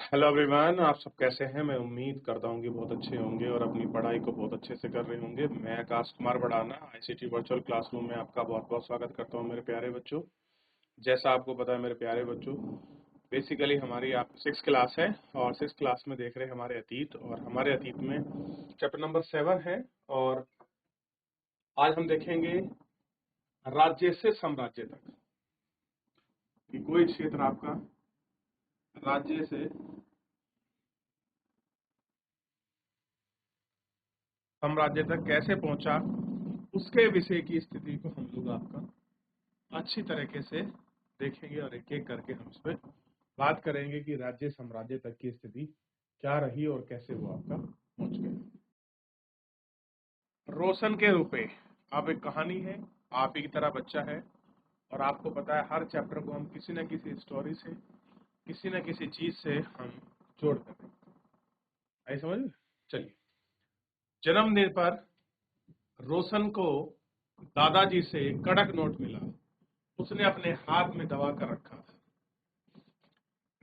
Hello everyone, आप सब कैसे हैं। मैं उम्मीद करता हूं कि बहुत अच्छे होंगे और अपनी पढ़ाई को बहुत अच्छे से कर रहे होंगे। मैं Akash Kumar Badana ICT virtual classroom में आपका बहुत बहुत स्वागत करता हूं मेरे प्यारे बच्चों। जैसा आपको पता है मेरे प्यारे बच्चों, बेसिकली हमारी आप 6 क्लास है और 6 क्लास में देख रहे हैं हमारे अतीत, और हमारे अतीत में चैप्टर नंबर 7 है। और आज हम देखेंगे राज्य से साम्राज्य तक, कि कोई क्षेत्र आपका राज्य से साम्राज्य तक कैसे पहुंचा, उसके विषय की स्थिति को हम लोग आपका अच्छी तरीके से देखेंगे और एक एक करके हम इस पे बात करेंगे कि राज्य साम्राज्य तक की स्थिति क्या रही और कैसे वो आपका पहुंच गया। रोशन के रुपए, आप एक कहानी है, आप ही की तरह बच्चा है, और आपको पता है हर चैप्टर को हम किसी न किसी स्टोरी से, किसी न किसी चीज से हम जोड़ देते हैं। आई समझ में? चलिए, जन्मदिन पर रोशन को दादाजी से कड़क नोट मिला। उसने अपने हाथ में दबा कर रखा था।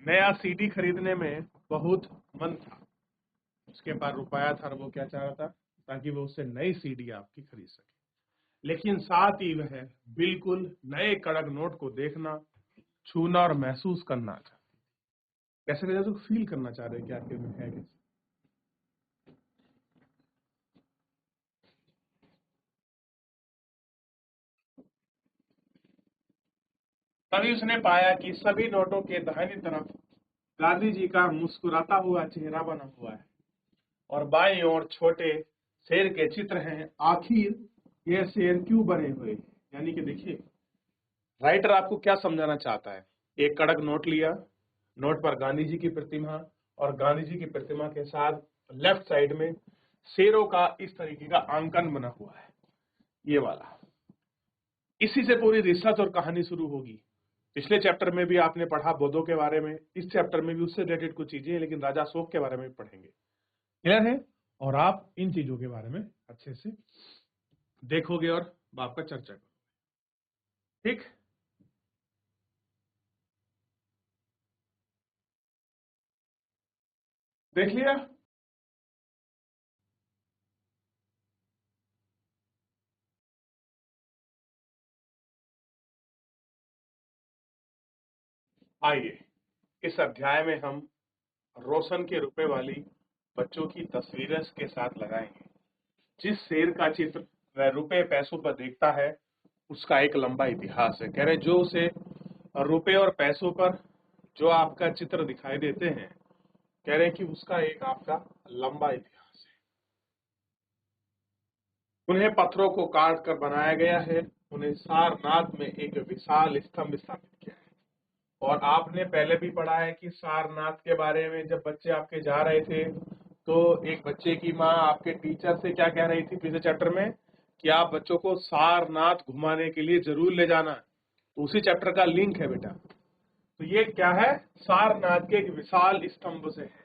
नया सीडी खरीदने में बहुत मन था। उसके पास रुपया था और वो क्या चाह रहा था, ताकि वो उससे नई सीडी आपकी खरीद सके। लेकिन साथ ही वह बिल्कुल नए कड़क नोट को देखना, छूना और महसूस करना था। कैसे कैसे तो फील करना चाह रहे कि आखिर में है कैसे। तभी उसने पाया कि सभी नोटों के दाहिनी तरफ गांधी जी का मुस्कुराता हुआ चेहरा बना हुआ है, और बाईं ओर छोटे शेर के चित्र हैं। आखिर ये शेर क्यों बने हुए हैं? यानी कि देखिए, राइटर आपको क्या समझाना चाहता है। एक कड़क नोट लिया, नोट पर गांधी जी की प्रतिमा, और गांधी जी की प्रतिमा के साथ लेफ्ट साइड में शेरों का इस तरीके का आंकन बना हुआ है, ये वाला। इसी से पूरी रिसर्च और कहानी शुरू होगी। पिछले चैप्टर में भी आपने पढ़ा बुद्धों के बारे में, इस चैप्टर में भी उससे रिलेटेड कुछ चीजें हैं, लेकिन राजा अशोक के बारे में भी पढ़ेंगे। क्लियर है? और आप इन चीजों के बारे में अच्छे से देखोगे और आपका चर्चा करोगे। ठीक, देख लिया। आइए, इस अध्याय में हम रोशन के रुपए वाली बच्चों की तस्वीरें के साथ लगाएंगे। जिस शेर का चित्र वह रुपए पैसों पर देखता है, उसका एक लंबा इतिहास है। कह रहे जो उसे रुपए और पैसों पर जो आपका चित्र दिखाई देते हैं, कह रहे कि उसका एक आपका लंबा इतिहास है। उन्हें पत्थरों को काट कर बनाया गया है। उन्हें सारनाथ में एक विशाल स्तंभ स्थापित किया है। और आपने पहले भी पढ़ा है कि सारनाथ के बारे में जब बच्चे आपके जा रहे थे, तो एक बच्चे की माँ आपके टीचर से क्या कह रही थी पिछले चैप्टर में, कि आप बच्चों को सारनाथ घुमाने के लिए जरूर ले जाना। तो उसी चैप्टर का लिंक है बेटा। तो ये क्या है, सारनाथ के एक विशाल स्तंभ से है।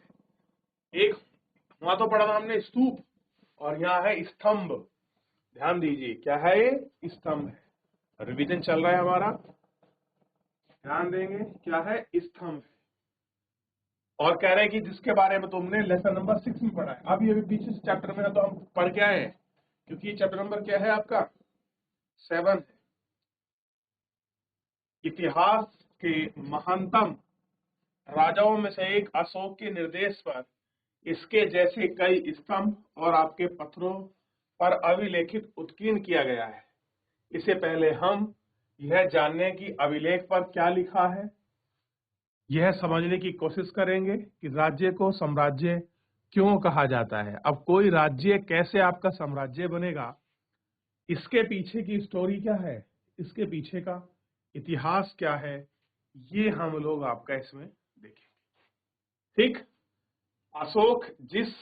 एक वहां तो पढ़ा था हमने स्तूप, और यहाँ है स्तंभ। ध्यान दीजिए, क्या है ये, स्तंभ है। रिवीजन चल रहा है हमारा, ध्यान देंगे। क्या है, स्तंभ है। और कह रहे हैं कि जिसके बारे में तुमने लेसन नंबर 6 में पढ़ा है। अभी अभी पीछे से चैप्टर में तो हम पढ़ के आए हैं, क्योंकि ये चैप्टर नंबर क्या है आपका, 7 है। इतिहास के महानतम राजाओं में से एक अशोक के निर्देश पर इसके जैसे कई स्तंभ और आपके पत्थरों पर अभिलेखित उत्कीर्ण किया गया है। इससे पहले हम यह जानने की अभिलेख पर क्या लिखा है, यह समझने की कोशिश करेंगे कि राज्य को साम्राज्य क्यों कहा जाता है। अब कोई राज्य कैसे आपका साम्राज्य बनेगा, इसके पीछे की स्टोरी क्या है, इसके पीछे का इतिहास क्या है, ये हम लोग आपका इसमें देखेंगे। ठीक, अशोक जिस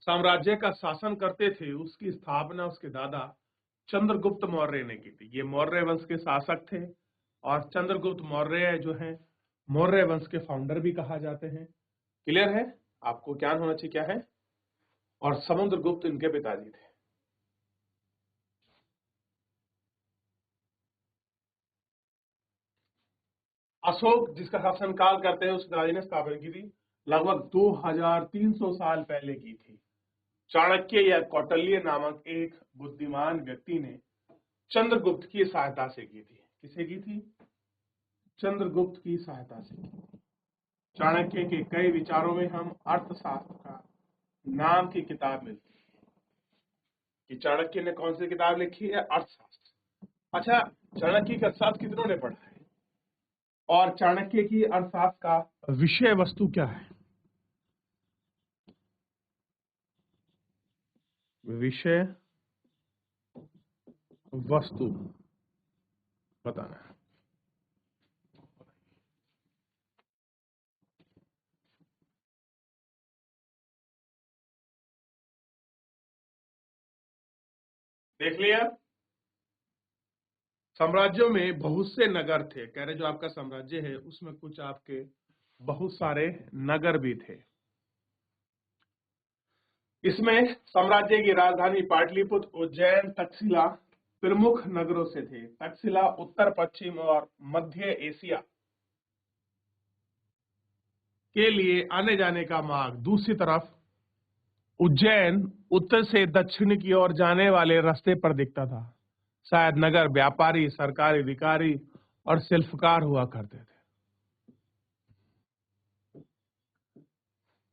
साम्राज्य का शासन करते थे, उसकी स्थापना उसके दादा चंद्रगुप्त मौर्य ने की थी। ये मौर्य वंश के शासक थे, और चंद्रगुप्त मौर्य जो है मौर्य वंश के फाउंडर भी कहा जाते हैं। क्लियर है? आपको ज्ञान होना चाहिए क्या है। और समुद्रगुप्त इनके पिताजी थे। अशोक जिसका शासनकाल करते हैं उस राजा ने स्थापना की थी, लगभग 2300 साल पहले की थी। चाणक्य या कौटिल्य नामक एक बुद्धिमान व्यक्ति ने चंद्रगुप्त की सहायता से की थी। किसे की थी? चंद्रगुप्त की सहायता से की थी। चाणक्य के कई विचारों में हम अर्थशास्त्र का नाम की किताब मिलती है कि चाणक्य ने कौन सी किताब लिखी है? अर्थशास्त्र। अच्छा, चाणक्य का अर्थशास्त्र कितनों ने पढ़ा है? और चाणक्य की अर्थशास्त्र का विषय वस्तु क्या है? विषय वस्तु बताना है। देख लिया? साम्राज्यों में बहुत से नगर थे। कह रहे जो आपका साम्राज्य है उसमें कुछ आपके बहुत सारे नगर भी थे। इसमें साम्राज्य की राजधानी पाटलिपुत्र, उज्जैन, तक्षशिला प्रमुख नगरों से थे। तक्षशिला उत्तर पश्चिम और मध्य एशिया के लिए आने जाने का मार्ग, दूसरी तरफ उज्जैन उत्तर से दक्षिण की ओर जाने वाले रास्ते पर दिखता था। शायद नगर व्यापारी, सरकारी अधिकारी और शिल्पकार हुआ करते थे।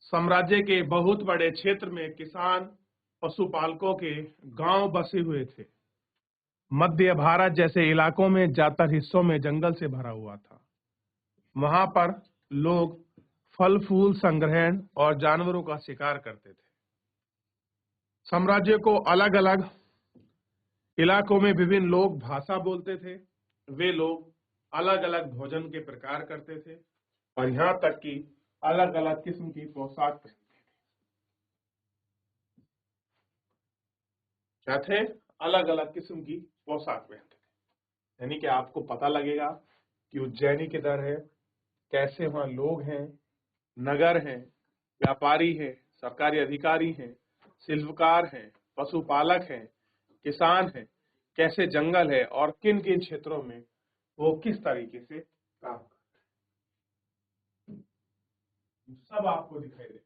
साम्राज्य के बहुत बड़े क्षेत्र में किसान, पशुपालकों के गांव बसे हुए थे। मध्य भारत जैसे इलाकों में ज्यादातर हिस्सों में जंगल से भरा हुआ था। वहां पर लोग फल फूल संग्रहण और जानवरों का शिकार करते थे। साम्राज्य को अलग अलग इलाकों में विभिन्न लोग भाषा बोलते थे। वे लोग अलग अलग भोजन के प्रकार करते थे और यहाँ तक कि अलग अलग किस्म की पोशाक पहनते थे। क्या थे? अलग अलग किस्म की पोशाक पहनते थे। यानी कि आपको पता लगेगा कि उज्जैनी किधर है, कैसे वहां लोग हैं, नगर हैं, व्यापारी हैं, सरकारी अधिकारी हैं, शिल्पकार हैं, पशुपालक हैं, किसान हैं, कैसे जंगल है और किन किन क्षेत्रों में वो किस तरीके से काम करते हैं, सब आपको दिखाई देगा।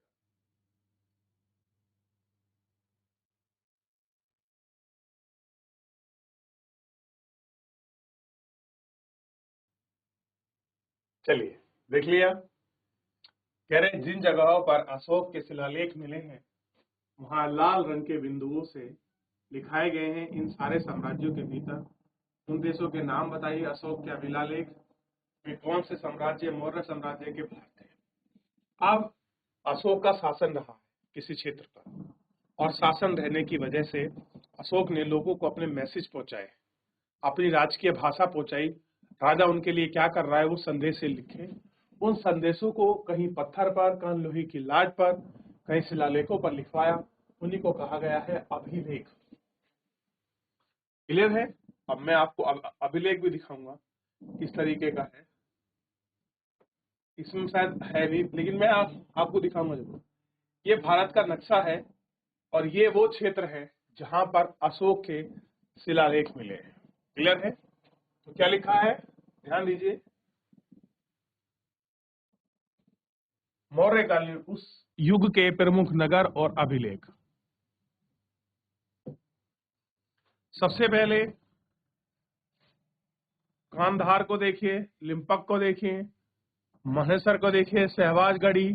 चलिए देख लिया। कह रहे जिन जगहों पर अशोक के शिलालेख मिले हैं वहां लाल रंग के बिंदुओं से लिखाए गए हैं इन सारे साम्राज्यों के भीतर उन देशों के नाम बताइए। अशोक के अभिलालेख में कौन से साम्राज्य मौर्य साम्राज्य के भाग थे? अब अशोक का शासन रहा है किसी क्षेत्र पर और शासन रहने की वजह से अशोक ने लोगों को अपने मैसेज पहुंचाए, अपनी राजकीय भाषा पहुंचाई। राजा उनके लिए क्या कर रहा है वो संदेश से लिखे। उन संदेशों को कहीं पत्थर पर, कहीं लोहे की लाट पर, कहीं शिलालेखों पर लिखवाया। उन्हीं को कहा गया है अभिलेख। क्लियर है? अब मैं आपको अभिलेख भी दिखाऊंगा किस तरीके का है। इसमें शायद है भी लेकिन मैं आपको दिखाऊंगा जरूर। ये भारत का नक्शा है और ये वो क्षेत्र है जहां पर अशोक के शिलालेख मिले हैं। क्लियर है? तो क्या लिखा है ध्यान दीजिए। मौर्यकालीन उस युग के प्रमुख नगर और अभिलेख। सबसे पहले गांधार को देखिए, लिम्पक को देखिए, महेश्वर को देखिए, सहवाजगढ़ी,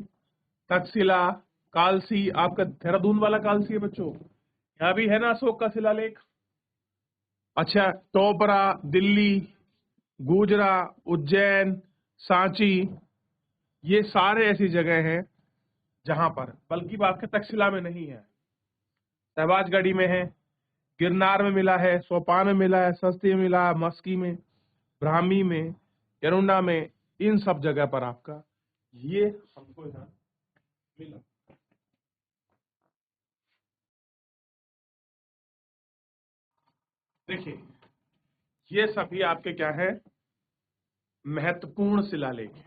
तक्षशिला, कालसी। आपका देहरादून वाला कालसी है बच्चों, यहाँ भी है ना अशोक का शिलालेख। अच्छा, टोपरा, दिल्ली, गुजरा, उज्जैन, सांची, ये सारे ऐसी जगह हैं जहां पर, बल्कि आपके तक्षशिला में नहीं है, सहवाजगढ़ी में है, गिरनार में मिला है, सोपान में मिला है, सस्ती में मिला है, मस्की में, ब्राह्मी में, यरुंडा में, इन सब जगह पर आपका ये हमको यहाँ मिला। देखिए ये सभी आपके क्या है, महत्वपूर्ण शिलालेख है।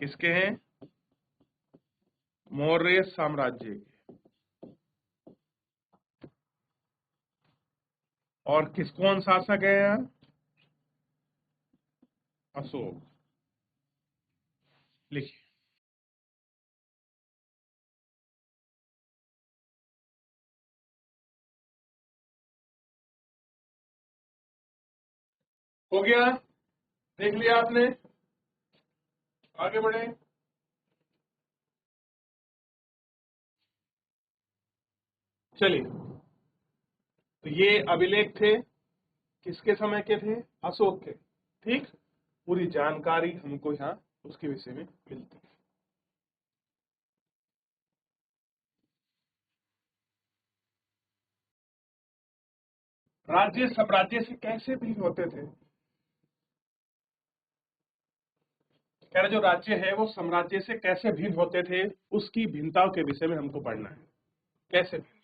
किसके हैं? मौर्य साम्राज्य के। और कौन शासक है यहाँ? अशोक। लिखिए। हो गया? देख लिया आपने? आगे बढ़े। चलिए, तो ये अभिलेख थे, किसके समय के थे? अशोक के। ठीक, पूरी जानकारी हमको यहाँ उसके विषय में मिलती है। राज्य साम्राज्य से कैसे भिन्न होते थे? कह रहे जो राज्य है वो साम्राज्य से कैसे भिन्न होते थे, उसकी भिन्नताओं के विषय में हमको पढ़ना है। कैसे भिन्न थे?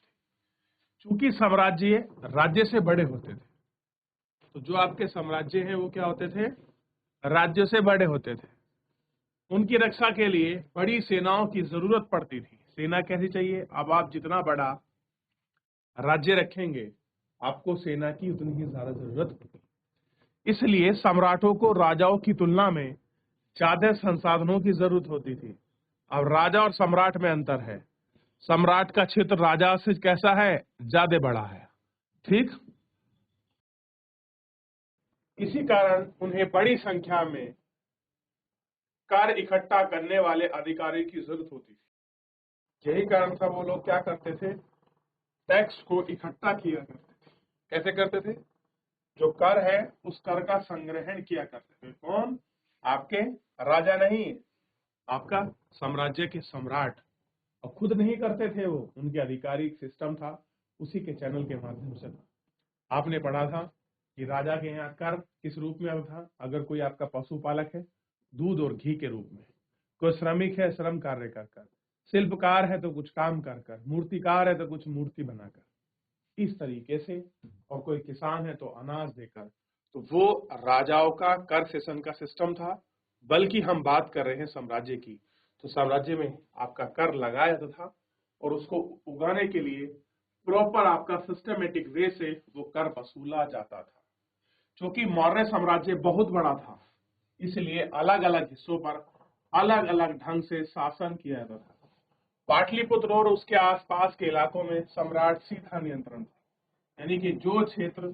चूंकि साम्राज्य राज्य से बड़े होते थे, तो जो आपके साम्राज्य हैं वो क्या होते थे? राज्यों से बड़े होते थे। उनकी रक्षा के लिए बड़ी सेनाओं की जरूरत पड़ती थी। सेना कैसी चाहिए? अब आप जितना बड़ा राज्य रखेंगे, आपको सेना की उतनी ही ज्यादा जरूरत होगी। इसलिए सम्राटों को राजाओं की तुलना में ज्यादा संसाधनों की जरूरत होती थी। अब राजा और सम्राट में अंतर है। सम्राट का क्षेत्र राजा से कैसा है? ज्यादा बड़ा है। ठीक, इसी कारण उन्हें बड़ी संख्या में कर इकट्ठा करने वाले अधिकारी की जरूरत होती थी। यही कारण था वो लोग क्या करते थे? टैक्स को इकट्ठा किया करते थे। कैसे करते थे? जो कर है उस कर का संग्रहण किया करते थे। कौन? आपके राजा नहीं, आपका साम्राज्य के सम्राट। और खुद नहीं करते थे वो, उनके आधिकारिक सिस्टम था, उसी के चैनल के माध्यम से था। आपने पढ़ा था कि राजा के यहाँ कर किस रूप में अब था? अगर कोई आपका पशुपालक है, दूध और घी के रूप में। कोई श्रमिक है, श्रम कार्य कर कर। शिल्पकार है तो कुछ काम कर कर। मूर्तिकार है तो कुछ मूर्ति बनाकर, इस तरीके से। और कोई किसान है तो अनाज देकर। तो वो राजाओं का कर सेशन का सिस्टम था। बल्कि हम बात कर रहे हैं साम्राज्य की, तो साम्राज्य में आपका कर लगाया जाता था और उसको उगाने के लिए प्रॉपर आपका सिस्टमेटिक वे से वो कर वसूला जाता था। क्योंकि मौर्य साम्राज्य बहुत बड़ा था, इसलिए अलग अलग हिस्सों पर अलग अलग ढंग से शासन किया जाता था। पाटलिपुत्र और उसके आसपास के इलाकों में सम्राट सीधा नियंत्रण था। यानी कि जो क्षेत्र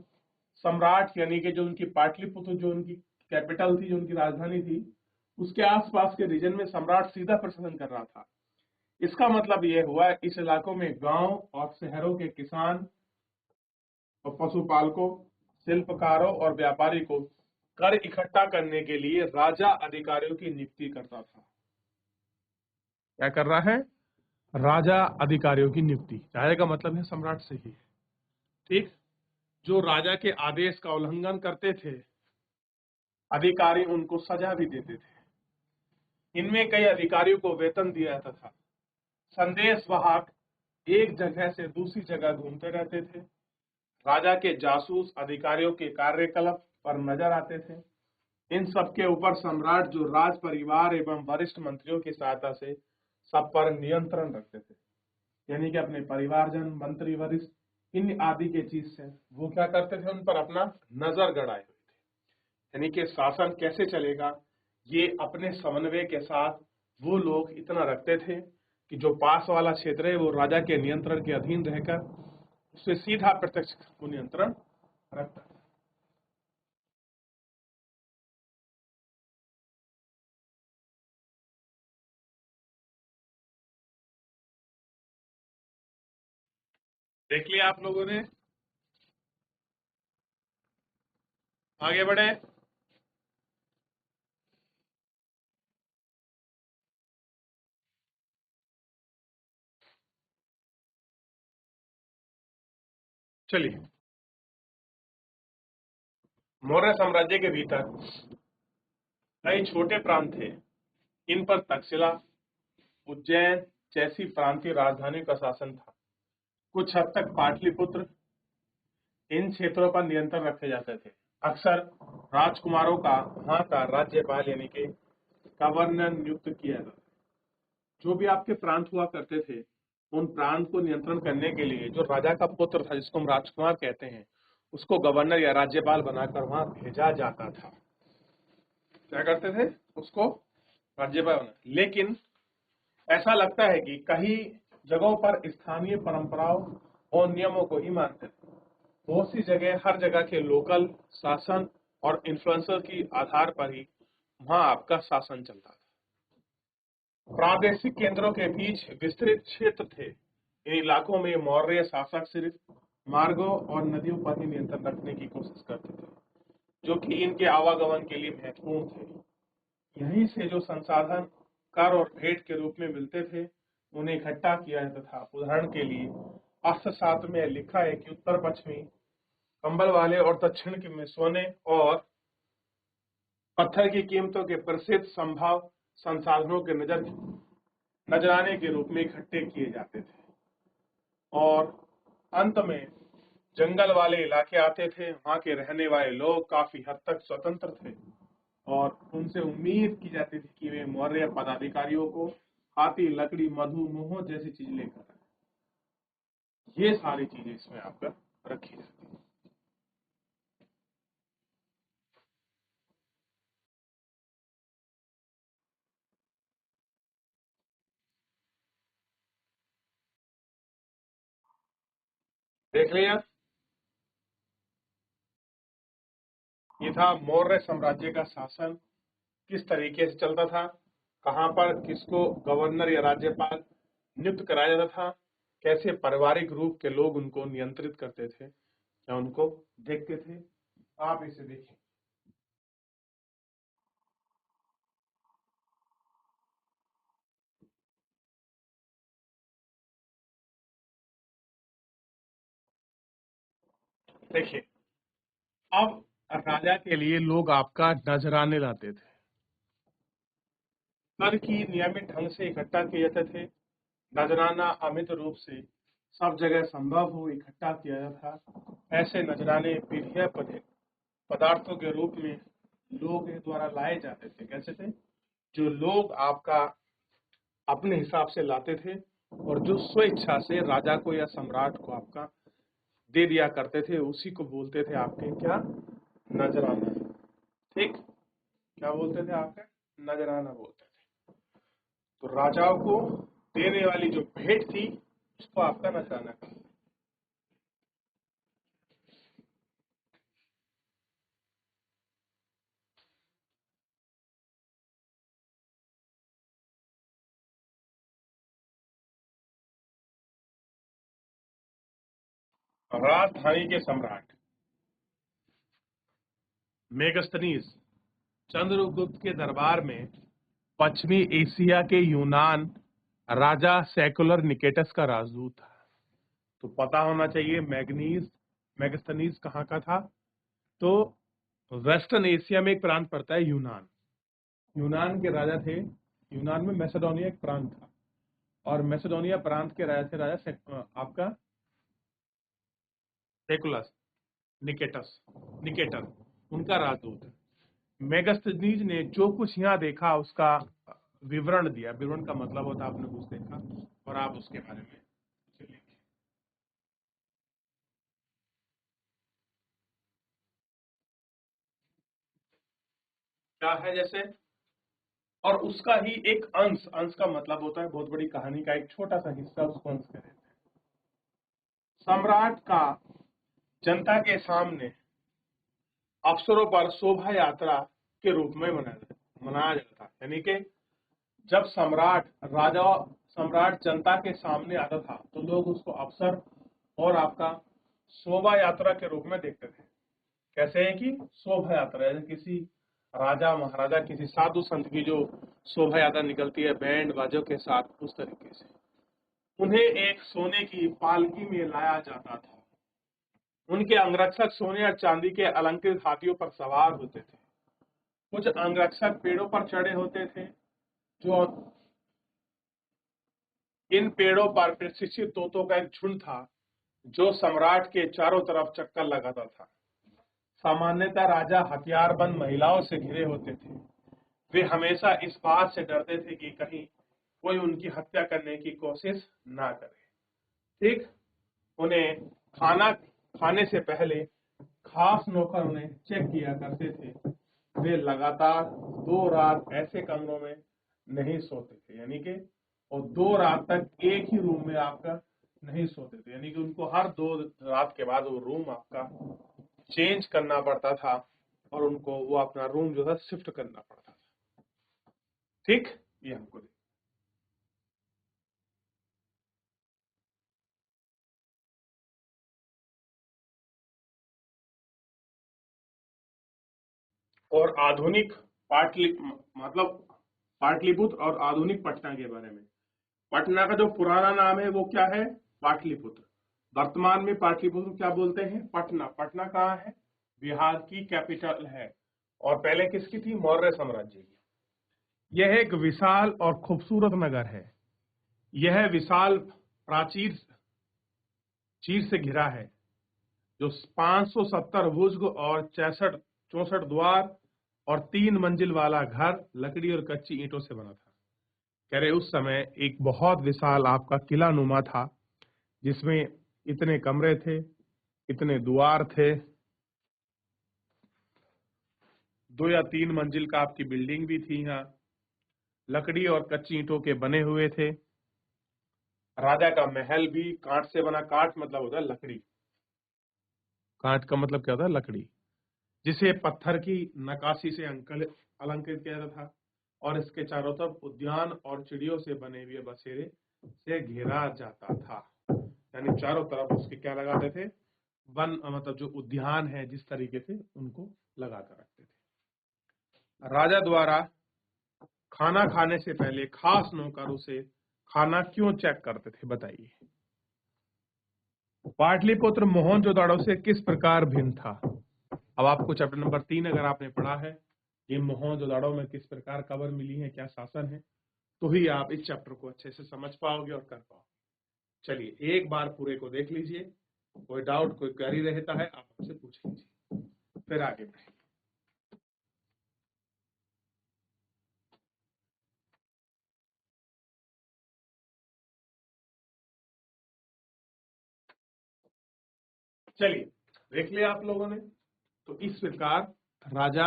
सम्राट, यानी कि जो उनकी पाटलिपुत्र, जो उनकी कैपिटल थी, जो उनकी राजधानी थी, उसके आसपास के रीजन में सम्राट सीधा प्रशासन कर रहा था। इसका मतलब यह हुआ इस इलाकों में गांव और शहरों के किसान और पशुपालकों, शिल्पकारों और व्यापारी को कर इकट्ठा करने के लिए राजा अधिकारियों की नियुक्ति करता था। क्या कर रहा है? राजा अधिकारियों की नियुक्ति। राजा का मतलब है सम्राट से ही। ठीक, जो राजा के आदेश का उल्लंघन करते थे, अधिकारी उनको सजा भी देते थे। इनमें कई अधिकारियों को वेतन दिया जाता था। संदेश वाहक एक जगह से दूसरी जगह घूमते रहते थे। राजा के जासूस अधिकारियों के कार्यकलाप पर नजर आते थे। इन सब के ऊपर सम्राट जो राज परिवार एवं वरिष्ठ मंत्रियों की सहायता से सब पर नियंत्रण रखते थे। यानी कि अपने परिवारजन, मंत्री, वरिष्ठ, इन आदि के चीज से वो क्या करते थे? उन पर अपना नजर गड़ाए हुए थे। यानी कि शासन कैसे चलेगा, ये अपने समन्वय के साथ वो लोग इतना रखते थे कि जो पास वाला क्षेत्र है वो राजा के नियंत्रण के अधीन रहकर उससे सीधा प्रत्यक्ष वो नियंत्रण रखता था। देख लिया आप लोगों ने? आगे बढ़े। चलिए, मौर्य साम्राज्य के भीतर कई छोटे प्रांत थे। इन पर तक्षशिला, उज्जैन जैसी प्रांतीय राजधानी का शासन था। कुछ हद तक पाटलिपुत्र, इन क्षेत्रों पर नियंत्रण रखे जाते थे। अक्सर राजकुमारों का वहां का राज्यपाल यानी कि गवर्नर नियुक्त किया जाता है। जो भी आपके प्रांत हुआ करते थे, उन प्रांत को नियंत्रण करने के लिए जो राजा का पुत्र था, जिसको हम राजकुमार कहते हैं, उसको गवर्नर या राज्यपाल बनाकर वहां भेजा जाता था। क्या करते थे? उसको राज्यपाल बना। लेकिन ऐसा लगता है कि कई जगहों पर स्थानीय परंपराओं और नियमों को ही मानते थे। बहुत सी जगह, हर जगह के लोकल शासन और इन्फ्लुएंसर की आधार पर ही वहां आपका शासन चलता था। प्रादेशिक केंद्रों के बीच विस्तृत क्षेत्र थे। इन इलाकों में मौर्य शासक सिर्फ मार्गों और नदियों पर ही नियंत्रण रखने की कोशिश करते थे, जो कि इनके आवागमन के लिए महत्वपूर्ण थे। यहीं से जो संसाधन कर और भेंट के रूप में मिलते थे, उन्हें इकट्ठा किया जाता था। उदाहरण के लिए अर्थशास्त्र में लिखा है कि उत्तर पश्चिमी कंबल वाले और दक्षिण के में सोने और पत्थर की कीमतों के प्रसिद्ध संभाव संसाधनों के नजराने के रूप में इकट्ठे किए जाते थे। और अंत में जंगल वाले इलाके आते थे। वहां के रहने वाले लोग काफी हद तक स्वतंत्र थे और उनसे उम्मीद की जाती थी कि वे मौर्य पदाधिकारियों को हाथी, लकड़ी, मधु, मोहर जैसी चीज लेकर आए। ये सारी चीजें इसमें आपका रखी जाती है। देख लिया, ये था मौर्य साम्राज्य का शासन किस तरीके से चलता था, कहां पर किसको गवर्नर या राज्यपाल नियुक्त कराया जाता था, कैसे पारिवारिक रूप के लोग उनको नियंत्रित करते थे या उनको देखते थे। आप इसे देखिए। देखिए, अब राजा के लिए लोग आपका नजराने लाते थे। कर की नियमित ढंग से इकट्ठा किए जाते थे। नजराना अमित रूप से सब जगह संभव हो इकट्ठा किया जाता था। ऐसे नजराने पीढ़ियां पदार्थों के रूप में लोग द्वारा लाए जाते थे। कैसे थे? जो लोग आपका अपने हिसाब से लाते थे और जो स्वेच्छा से राजा को या सम्राट को आपका दे दिया करते थे, उसी को बोलते थे आपके क्या? नजराना। ठीक, क्या बोलते थे? आपके नजराना बोलते थे। तो राजाओं को देने वाली जो भेंट थी, उसको आपका नजराना कहा। राजधानी के सम्राट मेगस्थनीज चंद्रगुप्त के दरबार में पश्चिमी एशिया के यूनान राजा सेकुलर निकेटस का राजदूत था। तो पता होना चाहिए मेगस्थनीज कहाँ का था। तो वेस्टर्न एशिया में एक प्रांत पड़ता है यूनान। यूनान के राजा थे। यूनान में मैसेडोनिया एक प्रांत था और मैसेडोनिया प्रांत के राजा थे आपका सेकुलस निकेटर, उनका राजदूत है। मेगस्थनीज ने जो कुछ यहाँ देखा उसका विवरण दिया। विवरण का मतलब होता है आपने कुछ देखा और आप उसके बारे में लिखें। क्या है जैसे, और उसका ही एक अंश, अंश का मतलब होता है बहुत बड़ी कहानी का एक छोटा सा हिस्सा, उसको अंश कहते हैं। सम्राट का जनता के सामने अवसरों पर शोभा यात्रा के रूप में मनाया जाता है। यानी कि जब सम्राट जनता के सामने आता था तो लोग उसको अवसर और आपका शोभा यात्रा के रूप में देखते थे। कैसे है कि शोभा यात्रा, जैसे किसी राजा महाराजा, किसी साधु संत की जो शोभा यात्रा निकलती है बैंड बाजों के साथ, उस तरीके से उन्हें एक सोने की पालकी में लाया जाता था। उनके अंगरक्षक सोने और चांदी के अलंकृत हाथियों पर सवार होते थे। कुछ अंगरक्षक पेड़ों पर चढ़े होते थे। जो इन पेड़ों पर प्रशिक्षित तोतों का एक झुंड था जो सम्राट के चारों तरफ चक्कर लगाता था। सामान्यतः राजा हथियारबंद महिलाओं से घिरे होते थे। वे हमेशा इस बात से डरते थे कि कहीं कोई उनकी हत्या करने की कोशिश ना करे। ठीक, उन्हें खाना खाने से पहले खास नौकर उन्हें चेक किया करते थे। वे लगातार 2 रात ऐसे कमरों में नहीं सोते थे, यानी कि और 2 रात तक एक ही रूम में आपका नहीं सोते थे, यानी कि उनको हर 2 रात के बाद वो रूम आपका चेंज करना पड़ता था और उनको वो अपना रूम जो है शिफ्ट करना पड़ता था। ठीक, ये हमको और आधुनिक पाटलि मतलब पाटलिपुत्र और आधुनिक पटना के बारे में। पटना का जो पुराना नाम है वो क्या है? पाटलिपुत्र। वर्तमान में पाटलिपुत्र क्या बोलते हैं? पटना। पटना कहाँ है? बिहार की कैपिटल है। और पहले किसकी थी? मौर्य साम्राज्य की। यह एक विशाल और खूबसूरत नगर है। यह विशाल प्राचीर चीर से घिरा है, जो 570 भुज और 64 द्वार और 3 मंजिल वाला घर लकड़ी और कच्ची ईंटों से बना था। कह रहे उस समय एक बहुत विशाल आपका किला नुमा था, जिसमें इतने कमरे थे, इतने द्वार थे, 2 या 3 मंजिल का आपकी बिल्डिंग भी थी। यहाँ लकड़ी और कच्ची ईंटों के बने हुए थे। राजा का महल भी काठ से बना। काठ मतलब होता है लकड़ी। काठ का मतलब क्या होता है? लकड़ी, जिसे पत्थर की नक्काशी से अलंकृत किया जाता था। और इसके चारों तरफ उद्यान और चिड़ियों से बने हुए बसेरे से घेरा जाता था। यानी चारों तरफ उसके क्या लगाते थे? वन, मतलब जो उद्यान है जिस तरीके से उनको लगा कर रखते थे। राजा द्वारा खाना खाने से पहले खास नौकर उसे खाना क्यों चेक करते थे, बताइए। पाटलिपुत्र मोहनजोदड़ो से किस प्रकार भिन्न था? अब आपको चैप्टर नंबर 3 अगर आपने पढ़ा है, ये मोहनजोदड़ो में किस प्रकार खबर मिली है, क्या शासन है, तो ही आप इस चैप्टर को अच्छे से समझ पाओगे और कर पाओगे। चलिए एक बार पूरे को देख लीजिए। कोई डाउट, कोई क्वेरी रहता है आप हमसे पूछ लीजिए, फिर आगे बढ़ेंगे। चलिए देख लिया आप लोगों ने। तो इस प्रकार राजा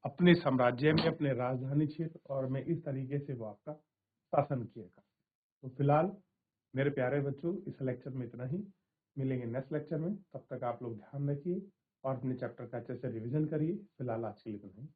अपने साम्राज्य में, अपने राजधानी क्षेत्र और में इस तरीके से वो आपका शासन किएगा। तो फिलहाल मेरे प्यारे बच्चों, इस लेक्चर में इतना ही। मिलेंगे नेक्स्ट लेक्चर में। तब तक आप लोग ध्यान रखिए और अपने चैप्टर का अच्छे से रिवीजन करिए। फिलहाल आज के लिए इतना ही।